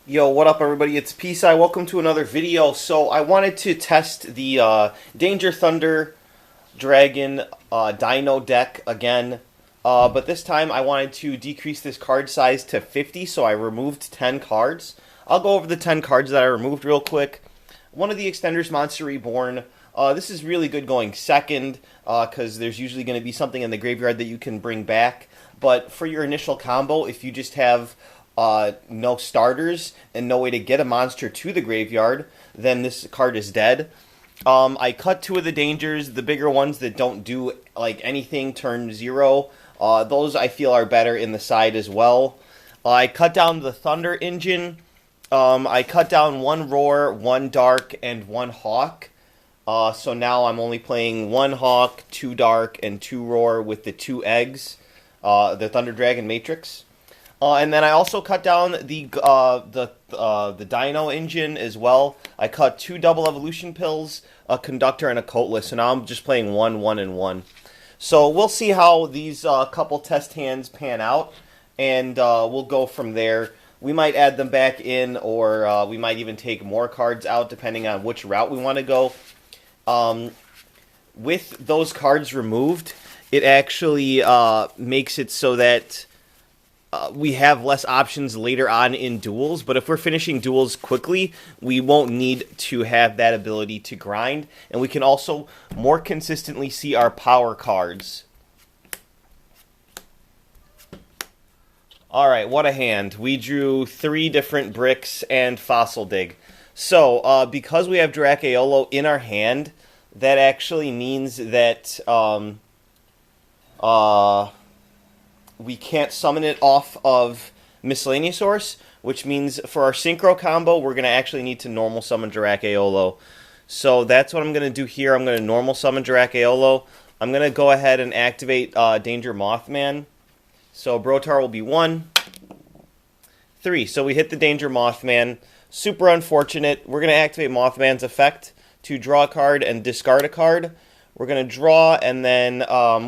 Yo, what up everybody? It's Peace-Eye. Welcome to another video. So I wanted to test the Danger Thunder Dragon Dino deck again. But this time I wanted to decrease this card size to 50, so I removed 10 cards. I'll go over the 10 cards that I removed real quick. One of the Extenders, Monster Reborn. This is really good going second, because there's usually going to be something in the graveyard that you can bring back. But for your initial combo, if you just have no starters and no way to get a monster to the graveyard, then this card is dead. I cut two of the dangers, the bigger ones that don't do like anything turn 0. Those I feel are better in the side as well. I cut down the Thunder engine. I cut down 1 Roar, 1 Dark, and 1 Hawk. So now I'm only playing 1 Hawk, 2 Dark, and 2 Roar with the 2 eggs, the Thunder Dragon Matrix. And then I also cut down the Dino engine as well. I cut 2 double evolution pills, a conductor, and a coatless. So now I'm just playing 1, 1, and 1. So we'll see how these couple test hands pan out, and we'll go from there. We might add them back in, or we might even take more cards out, depending on which route we want to go. With those cards removed, it actually makes it so that we have less options later on in duels, but if we're finishing duels quickly, we won't need to have that ability to grind, and we can also more consistently see our power cards. Alright, what a hand. We drew 3 different bricks and Fossil Dig. So, because we have Dracaiolo in our hand, that actually means that we can't summon it off of Miscellaneous Source, which means for our Synchro combo, we're going to actually need to normal summon Dracaiolo. So that's what I'm going to do here. I'm going to normal summon Dracaiolo. I'm going to go ahead and activate Danger Mothman. So Brotar will be 1, 3. So we hit the Danger Mothman. Super unfortunate. We're going to activate Mothman's effect to draw a card and discard a card. We're going to draw, and then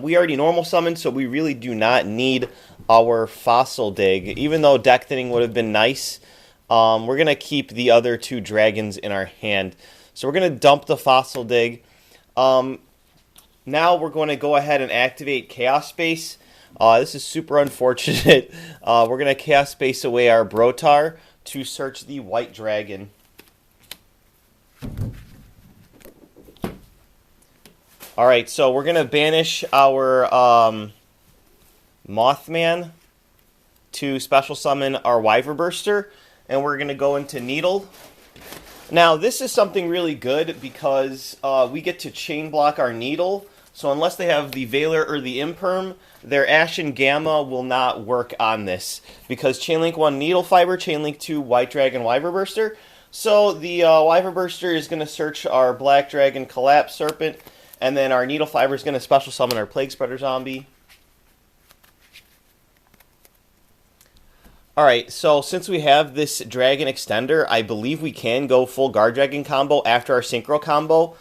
we already normal summoned, so we really do not need our Fossil Dig. Even though deck thinning would have been nice, we're going to keep the other 2 dragons in our hand. So we're going to dump the Fossil Dig. Now we're going to go ahead and activate Chaos Space. This is super unfortunate. We're going to Chaos Space away our Brotar to search the White Dragon. Alright, so we're going to banish our Mothman to special summon our Wyverburster, and we're going to go into Needle. Now, this is something really good because we get to chain block our Needle, so unless they have the Veiler or the Imperm, their Ashen Gamma will not work on this, because Chainlink 1 Needle Fiber, Chainlink 2 White Dragon Wyverburster. So the Wyverburster is going to search our Black Dragon Collapse Serpent, and then our Needle Fiber is going to special summon our Plague Spreader Zombie. Alright, so since we have this Dragon Extender, I believe we can go full Guard Dragon combo after our Synchro combo.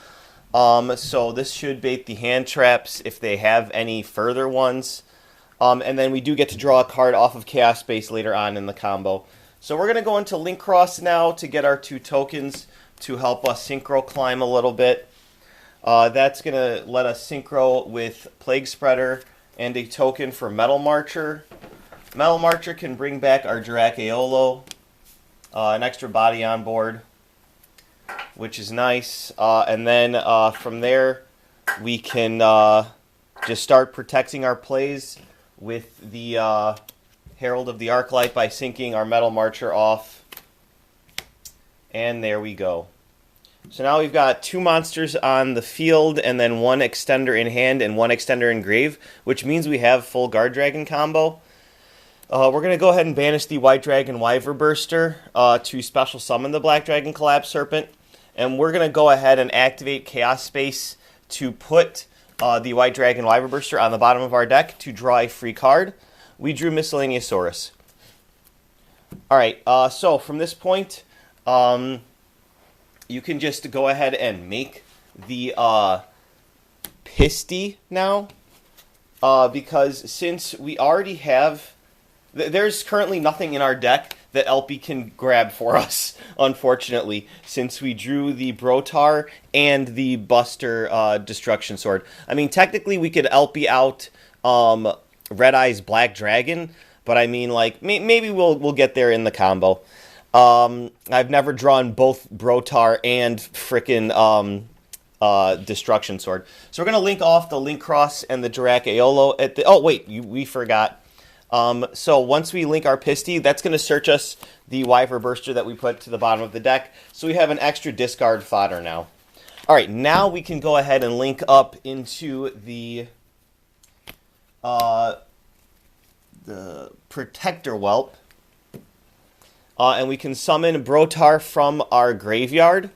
So this should bait the hand traps if they have any further ones. And then we do get to draw a card off of Chaos Space later on in the combo. So we're going to go into Link Cross now to get our 2 tokens to help us Synchro climb a little bit. That's going to let us Synchro with Plague Spreader and a token for Metal Marcher. Metal Marcher can bring back our Dracaiolo, an extra body on board, which is nice. And then from there, we can just start protecting our plays with the Herald of the Arclight by sinking our Metal Marcher off. And there we go. So now we've got 2 monsters on the field, and then 1 Extender in hand and 1 Extender in grave, which means we have full Guard Dragon combo. We're going to go ahead and banish the White Dragon Wyverburster to special summon the Black Dragon Collapse Serpent, and we're going to go ahead and activate Chaos Space to put the White Dragon Wyverburster on the bottom of our deck to draw a free card. We drew Miscellaneous Saurus. Alright, so from this point, you can just go ahead and make the Pisty now, because since we already have There's currently nothing in our deck that LP can grab for us, unfortunately, since we drew the Brotar and the Buster Destruction Sword. I mean, technically we could LP out Red Eye's Black Dragon, but I mean, like, maybe we'll get there in the combo. I've never drawn both Brotar and frickin' Destruction Sword. So we're going to link off the Link Cross and the Dirac Aeolo at the... Oh, wait, we forgot. So once we link our Pisty, that's going to search us the Wyver Burster that we put to the bottom of the deck. So we have an extra discard fodder now. All right, now we can go ahead and link up into the Protector Whelp. And we can summon Brotar from our graveyard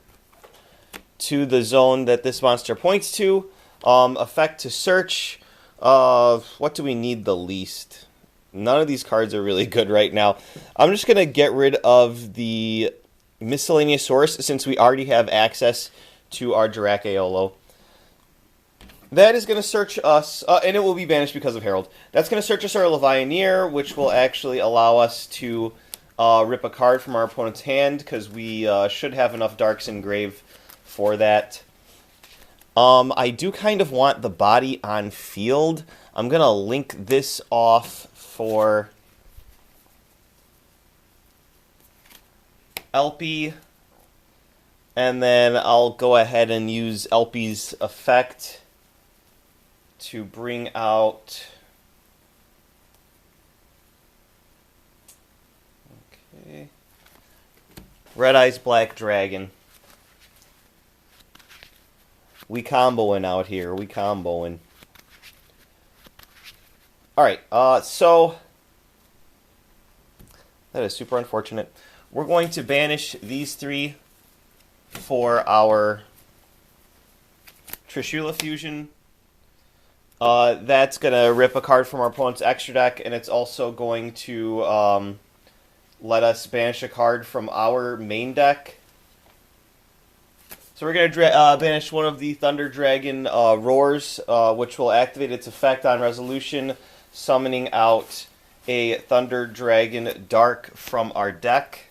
to the zone that this monster points to. Effect to search. What do we need the least? None of these cards are really good right now. I'm just going to get rid of the Miscellaneous Source since we already have access to our Dirac Aeolo. That is going to search us, and it will be banished because of Herald. That's going to search us our Levianeer, which will actually allow us to rip a card from our opponent's hand, because we should have enough Darks in grave for that. I do kind of want the body on field. I'm going to link this off for LP, and then I'll go ahead and use LP's effect to bring out... Okay. Red Eye's Black Dragon. We comboing out here. We comboing. Alright, so... That is super unfortunate. We're going to banish these three for our Trishula Fusion. That's going to rip a card from our opponent's extra deck, and it's also going to let us banish a card from our main deck. So we're going to banish one of the Thunder Dragon Roars, which will activate its effect on resolution, summoning out a Thunder Dragon Dark from our deck.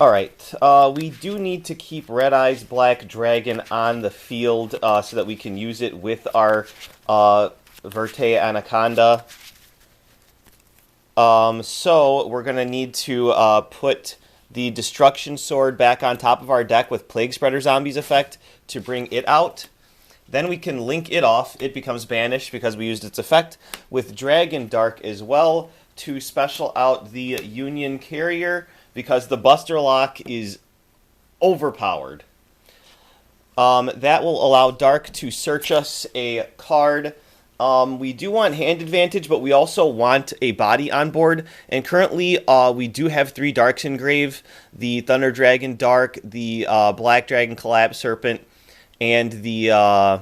Alright, we do need to keep Red Eye's Black Dragon on the field so that we can use it with our Verte Anaconda. So we're going to need to put the Destruction Sword back on top of our deck with Plague Spreader Zombies effect to bring it out. Then we can link it off. It becomes banished because we used its effect with Dragon Dark as well to special out the Union Carrier because the Buster Lock is overpowered. That will allow Dark to search us a card. We do want hand advantage, but we also want a body on board. And currently, we do have 3 Darks in grave. The Thunder Dragon Dark, the Black Dragon Collapse Serpent, and the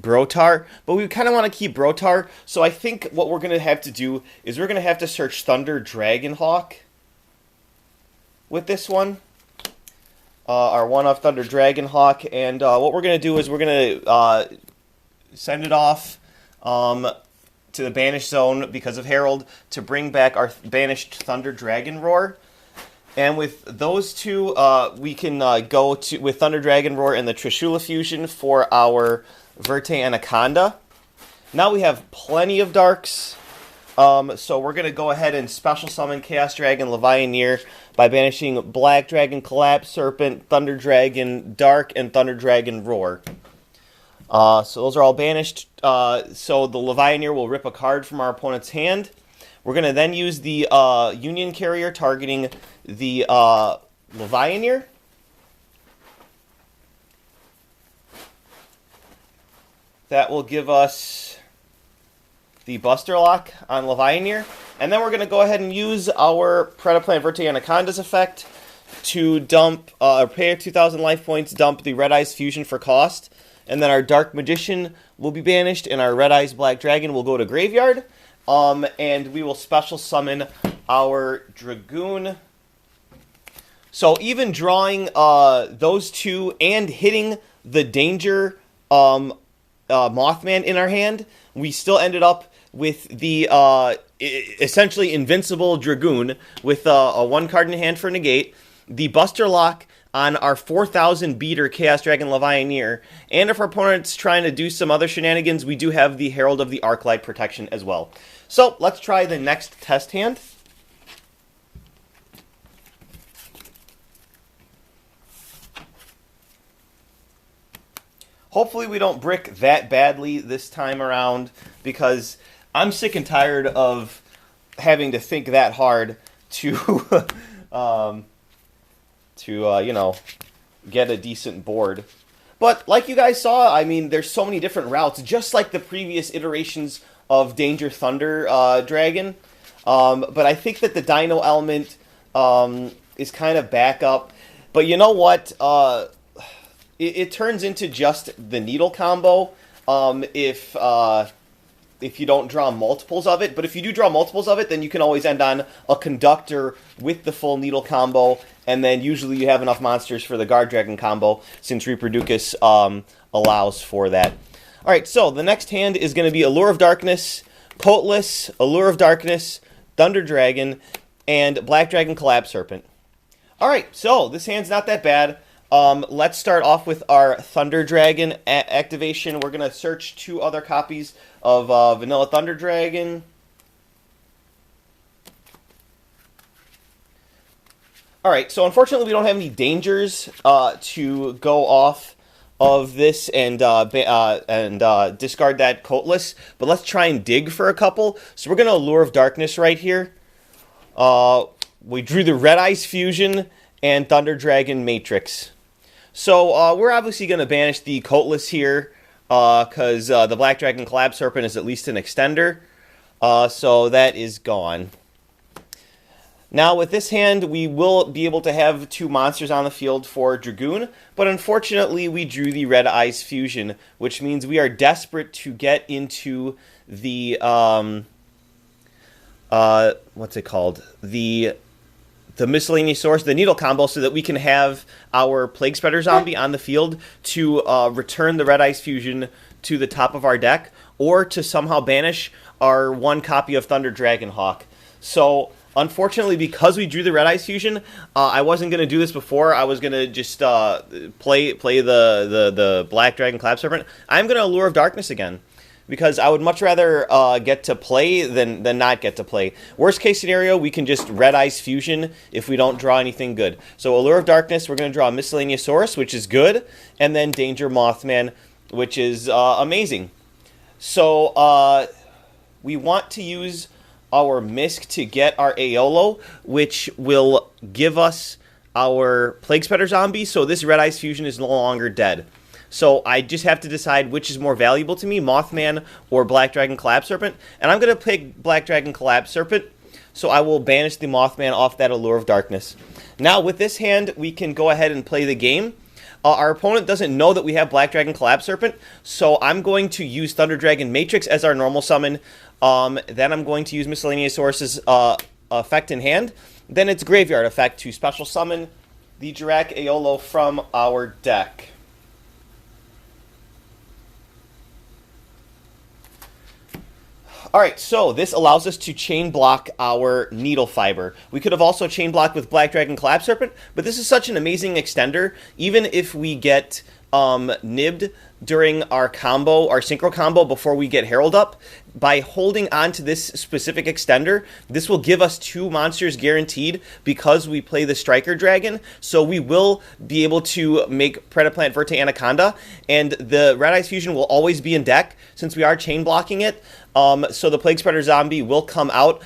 Brotar. But we kind of want to keep Brotar. So I think what we're going to have to do is we're going to have to search Thunder Dragonhawk with this one. Our one-off Thunder Dragonhawk. And what we're going to do is we're going to send it off to the banished zone because of Herald to bring back our banished Thunder Dragon Roar. And with those two, we can go to with Thunder Dragon Roar and the Trishula Fusion for our Verte Anaconda. Now we have plenty of Darks. So we're going to go ahead and special summon Chaos Dragon Levianeer by banishing Black Dragon Collapse Serpent, Thunder Dragon Dark, and Thunder Dragon Roar. So those are all banished. So the Levianeer will rip a card from our opponent's hand. We're going to then use the Union Carrier targeting the Levianeer. That will give us the Buster Lock on Levianeer. And then we're going to go ahead and use our Predaplant Verte Anaconda's effect to dump, pay 2,000 life points, dump the Red Eyes Fusion for cost. And then our Dark Magician will be banished, and our Red Eyes Black Dragon will go to Graveyard. And we will special summon our Dragoon. So even drawing those two and hitting the Danger Mothman in our hand, we still ended up with the essentially invincible Dragoon with a 1 card in hand for negate, the Buster Lock on our 4,000 beater Chaos Dragon Levianeer, and if our opponent's trying to do some other shenanigans, we do have the Herald of the Arclight protection as well. So let's try the next test hand. Hopefully we don't brick that badly this time around, because I'm sick and tired of having to think that hard to, you know, get a decent board. But like you guys saw, I mean, there's so many different routes, just like the previous iterations of Danger Thunder Dragon. But I think that the Dino element is kind of backup. But you know what? It turns into just the needle combo if you don't draw multiples of it. But if you do draw multiples of it, then you can always end on a conductor with the full needle combo, and then usually you have enough monsters for the Guard Dragon combo, since Reproducus allows for that. Alright, so the next hand is going to be Allure of Darkness, Coatless, Allure of Darkness, Thunder Dragon, and Black Dragon Collapse Serpent. Alright, so this hand's not that bad. Let's start off with our Thunder Dragon activation. We're going to search 2 other copies of Vanilla Thunder Dragon. Alright, so unfortunately we don't have any dangers to go off of this and discard that Coatless, but let's try and dig for a couple. So we're going to Allure of Darkness right here. We drew the Red Eyes Fusion and Thunder Dragon Matrix. So we're obviously going to banish the Coatless here, because the Black Dragon Collapse Serpent is at least an extender. So that is gone. Now with this hand, we will be able to have 2 monsters on the field for Dragoon, but unfortunately we drew the Red Eyes Fusion, which means we are desperate to get into the, what's it called? The miscellaneous source, the needle combo, so that we can have our Plague Spreader zombie on the field to return the Red Eyes Fusion to the top of our deck, or to somehow banish our 1 copy of Thunder Dragon Hawk. So unfortunately, because we drew the Red Eyes Fusion, I wasn't going to do this before. I was going to just play the Black Dragon Collapse Serpent. I'm going to Allure of Darkness again, because I would much rather get to play than not get to play. Worst case scenario, we can just Red Eyes Fusion if we don't draw anything good. So Allure of Darkness, we're going to draw Miscellaneous Source, which is good, and then Danger Mothman, which is amazing. So we want to use our Misk to get our Aeolo, which will give us our Plague Spreader zombie, so this Red Eyes Fusion is no longer dead. So I just have to decide which is more valuable to me, Mothman or Black Dragon Collapse Serpent. And I'm going to pick Black Dragon Collapse Serpent, so I will banish the Mothman off that Allure of Darkness. Now with this hand, we can go ahead and play the game. Our opponent doesn't know that we have Black Dragon Collapse Serpent, so I'm going to use Thunder Dragon Matrix as our normal summon. Then I'm going to use Miscellaneous Sources effect in hand. Then it's Graveyard effect to special summon the Jirak Aeolo from our deck. Alright, so this allows us to chain block our Needle Fiber. We could have also chain blocked with Black Dragon Collapse Serpent, but this is such an amazing extender. Even if we get nibbed during our combo, our synchro combo, before we get Herald up, by holding on to this specific extender, this will give us 2 monsters guaranteed because we play the Striker Dragon. So we will be able to make Predaplant Verte Anaconda, and the Red Eyes Fusion will always be in deck since we are chain blocking it. So the Plague Spreader zombie will come out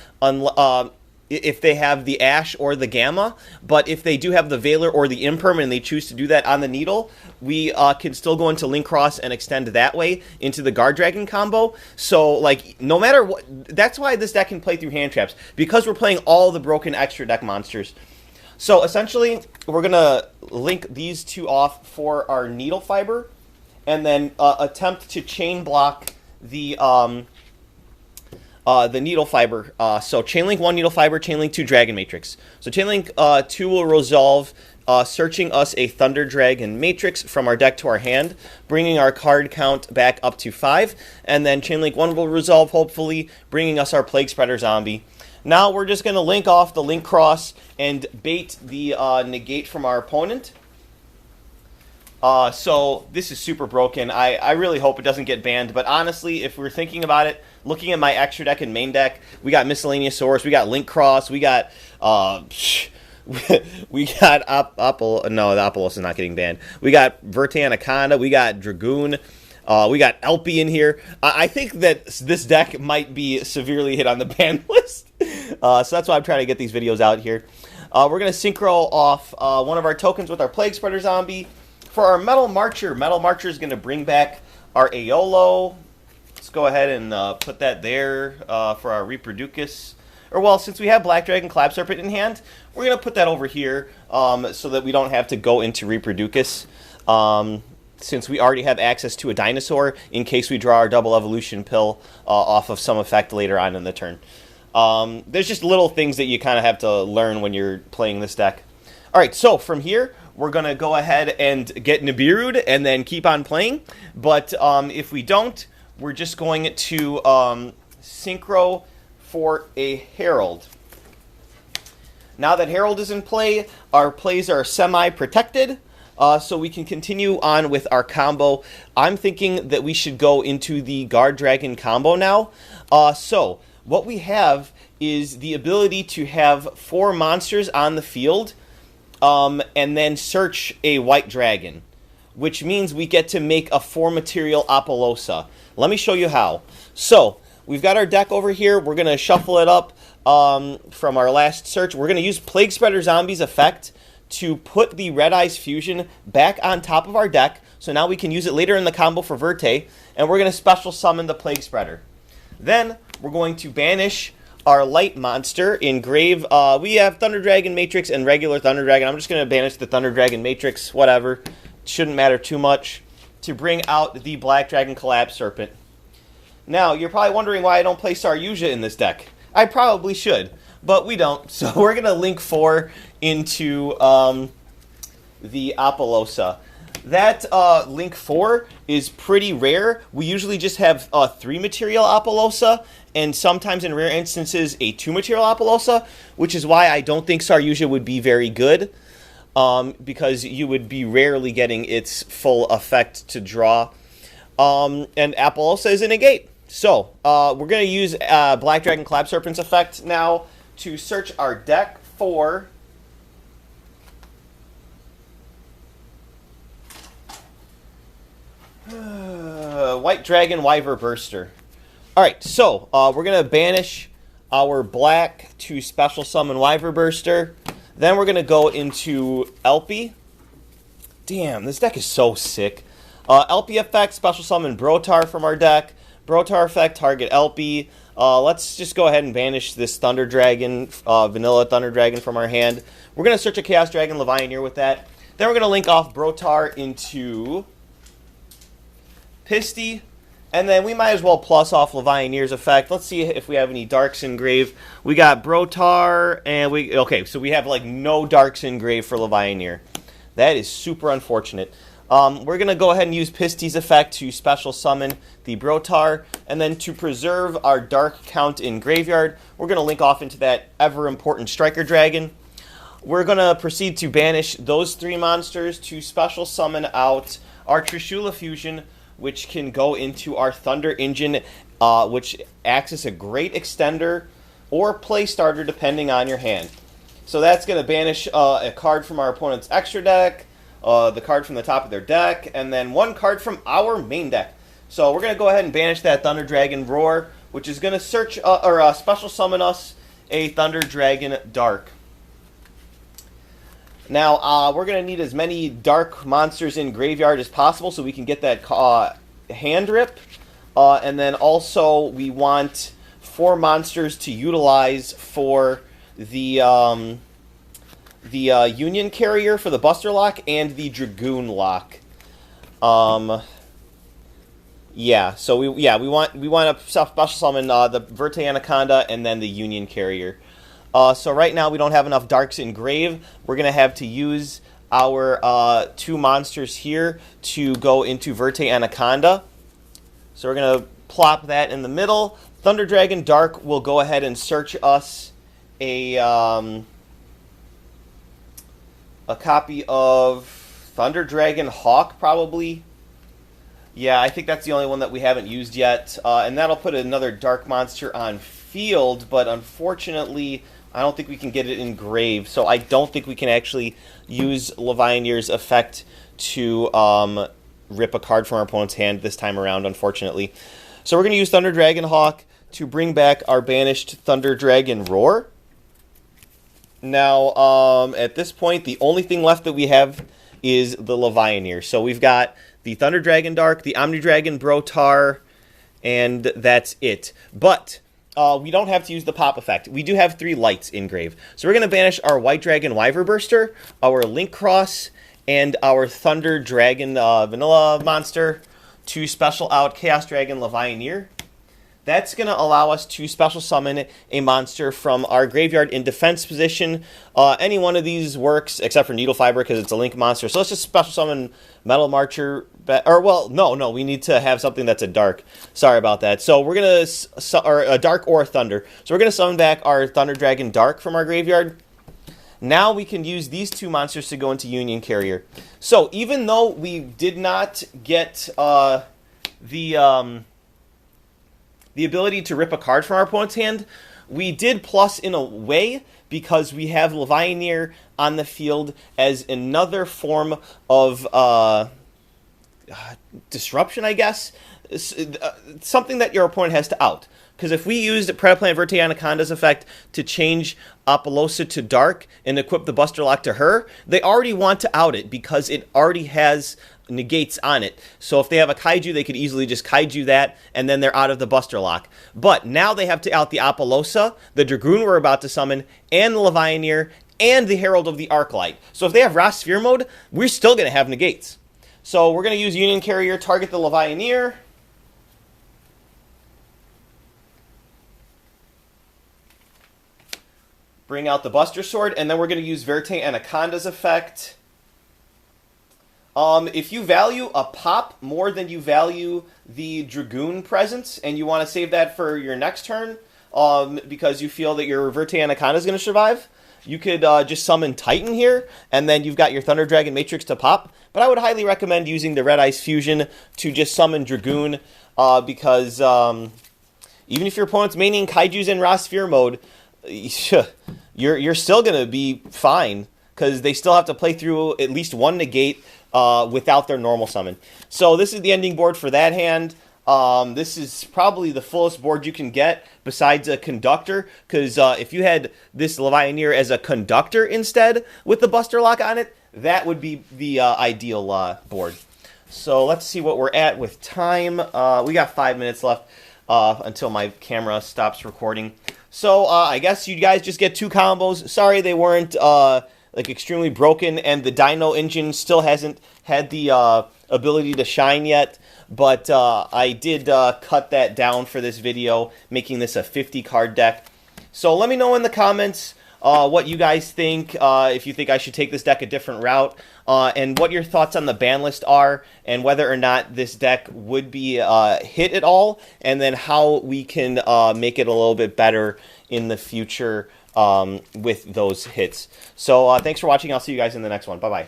if they have the Ash or the Gamma, but if they do have the Veiler or the Imperm and they choose to do that on the Needle, we can still go into Link Cross and extend that way into the Guard Dragon combo. So, like, no matter what, that's why this deck can play through hand traps, because we're playing all the broken extra deck monsters. So, essentially, we're going to link these 2 off for our Needle Fiber, and then attempt to chain block the the needle fiber. So chain link 1 needle fiber, chain link 2 dragon matrix. So chain link 2 will resolve searching us a Thunder Dragon matrix from our deck to our hand, bringing our card count back up to 5, and then chain link 1 will resolve, hopefully, bringing us our Plague Spreader zombie. Now we're just going to link off the link cross and bait the negate from our opponent. So this is super broken. I really hope it doesn't get banned, but honestly, if we're thinking about it, looking at my extra deck and main deck, we got Miscellaneous Source, we got Link Cross, we got we got no, the Apolos is not getting banned. We got Verta Anaconda, we got Dragoon, we got Elpie in here. I think that this deck might be severely hit on the ban list. So that's why I'm trying to get these videos out here. We're going to synchro off one of our tokens with our Plague Spreader zombie. For our Metal Marcher is going to bring back our Aeolo. Let's go ahead and put that there for our Reproducus. Or, well, since we have Black Dragon Clap Serpent in hand, we're going to put that over here so that we don't have to go into Reproducus. Since we already have access to a dinosaur in case we draw our double evolution pill off of some effect later on in the turn. There's just little things that you kind of have to learn when you're playing this deck. All right, so from here, we're going to go ahead and get Nibiru'd and then keep on playing. But if we don't, we're just going to synchro for a Herald. Now that Herald is in play, our plays are semi-protected, so we can continue on with our combo. I'm thinking that we should go into the Guard Dragon combo now. So what we have is the ability to have 4 monsters on the field and then search a white dragon, which means we get to make a 4-material Apollosa. Let me show you how. So we've got our deck over here. We're going to shuffle it up from our last search. We're going to use Plague Spreader Zombie's effect to put the Red Eyes Fusion back on top of our deck. So now we can use it later in the combo for Verte. And we're going to special summon the Plague Spreader. Then we're going to banish our light monster in Grave. We have Thunder Dragon Matrix and regular Thunder Dragon. I'm just going to banish the Thunder Dragon Matrix, whatever. Shouldn't matter too much. To bring out the Black Dragon Collapse Serpent. Now, you're probably wondering why I don't play Saryuja in this deck. I probably should, but we don't. So we're going to link 4 into the Apollosa. That link 4 is pretty rare. We usually just have a 3-material Apollosa, and sometimes in rare instances a 2-material Apollosa, which is why I don't think Saryuja would be very good, because you would be rarely getting its full effect to draw. And Apollosa is a negate. So, we're going to use Black Dragon Clap Serpent's effect now to search our deck for White Dragon Wyver Burster. Alright, so we're going to banish our black to special summon Wyver Burster. Then we're going to go into Elpie. Damn, this deck is so sick. Elpie effect, special summon Brotar from our deck. Brotar effect, target Elpie. Let's just go ahead and banish this Thunder Dragon, vanilla Thunder Dragon from our hand. We're going to search a Chaos Dragon Levianeer with that. Then we're going to link off Brotar into Pisty. And then we might as well plus off Levianeer's effect. Let's see if we have any Darks in Grave. We got Brotar, and okay, so we have like no Darks in Grave for Levianeer. That is super unfortunate. We're going to go ahead and use Pisty's effect to special summon the Brotar. And then to preserve our Dark count in Graveyard, we're going to link off into that ever-important Striker Dragon. We're going to proceed to banish those 3 monsters to special summon out our Trishula Fusion, which can go into our Thunder Engine, which acts as a great extender or play starter depending on your hand. So that's going to banish a card from our opponent's extra deck, the card from the top of their deck, and then 1 card from our main deck. So we're going to go ahead and banish that Thunder Dragon Roar, which is going to search or special summon us a Thunder Dragon Dark. Now, we're going to need as many dark monsters in Graveyard as possible so we can get that hand rip. And then also we want 4 monsters to utilize for the Union Carrier for the Buster Lock and the Dragoon Lock. Yeah, so we want to special summon the Verte Anaconda and then the Union Carrier. So right now we don't have enough darks in grave. We're gonna have to use our two monsters here to go into Verte Anaconda. So we're gonna plop that in the middle. Thunder Dragon Dark will go ahead and search us a copy of Thunder Dragon Hawk, probably. Yeah, I think that's the only one that we haven't used yet. And that'll put another dark monster on field, but unfortunately, I don't think we can get it in grave. So I don't think we can actually use Levianeer's effect to rip a card from our opponent's hand this time around, unfortunately. So we're going to use Thunder Dragon Hawk to bring back our banished Thunder Dragon Roar. Now, at this point, the only thing left that we have is the Levianeer. So we've got the Thunder Dragon Dark, the Omni Dragon Brotar, and that's it. But we don't have to use the pop effect. We do have 3 lights in grave. So we're going to banish our White Dragon Wyverburster, our Link Cross, and our Thunder Dragon Vanilla monster to special out Chaos Dragon Levianeer. That's going to allow us to special summon a monster from our graveyard in defense position. Any one of these works, except for Needle Fiber because it's a Link monster. So let's just special summon Metal Marcher. Or, well, no, we need to have something that's a dark. Sorry about that. So we're going to, or a dark or a thunder. So we're going to summon back our Thunder Dragon Dark from our graveyard. Now we can use these 2 monsters to go into Union Carrier. So even though we did not get the ability to rip a card from our opponent's hand, we did plus in a way because we have Levianeer on the field as another form of disruption, I guess. Something that your opponent has to out. Because if we used Predaplant Verte Anaconda's effect to change Apollosa to Dark and equip the Buster Lock to her, they already want to out it because it already has negates on it. So if they have a Kaiju, they could easily just Kaiju that, and then they're out of the Buster Lock. But now they have to out the Apollosa, the Dragoon we're about to summon, and the Levianeer, and the Herald of the Arclight. So if they have Ra Sphere mode, we're still going to have negates. So we're going to use Union Carrier, target the Levianeer. Bring out the Buster Sword, and then we're going to use Verte Anaconda's effect. If you value a pop more than you value the Dragoon presence, and you want to save that for your next turn, because you feel that your Verte Anaconda is going to survive, you could just summon Titan here, and then you've got your Thunder Dragon Matrix to pop. But I would highly recommend using the Red Ice Fusion to just summon Dragoon, because even if your opponent's maining Kaijus in Ra Sphere mode, you're still going to be fine, because they still have to play through at least one negate without their normal summon. So this is the ending board for that hand. This is probably the fullest board you can get besides a Conductor, because if you had this Levianeer as a Conductor instead with the Buster Lock on it, that would be the ideal board. So let's see what we're at with time. We got 5 minutes left until my camera stops recording. So I guess you guys just get 2 combos. Sorry they weren't like extremely broken, and the Dino engine still hasn't had the ability to shine yet. But I did cut that down for this video, making this a 50 card deck. So let me know in the comments what you guys think, if you think I should take this deck a different route, and what your thoughts on the ban list are, and whether or not this deck would be hit at all, and then how we can make it a little bit better in the future with those hits. So thanks for watching. I'll see you guys in the next one. Bye-bye.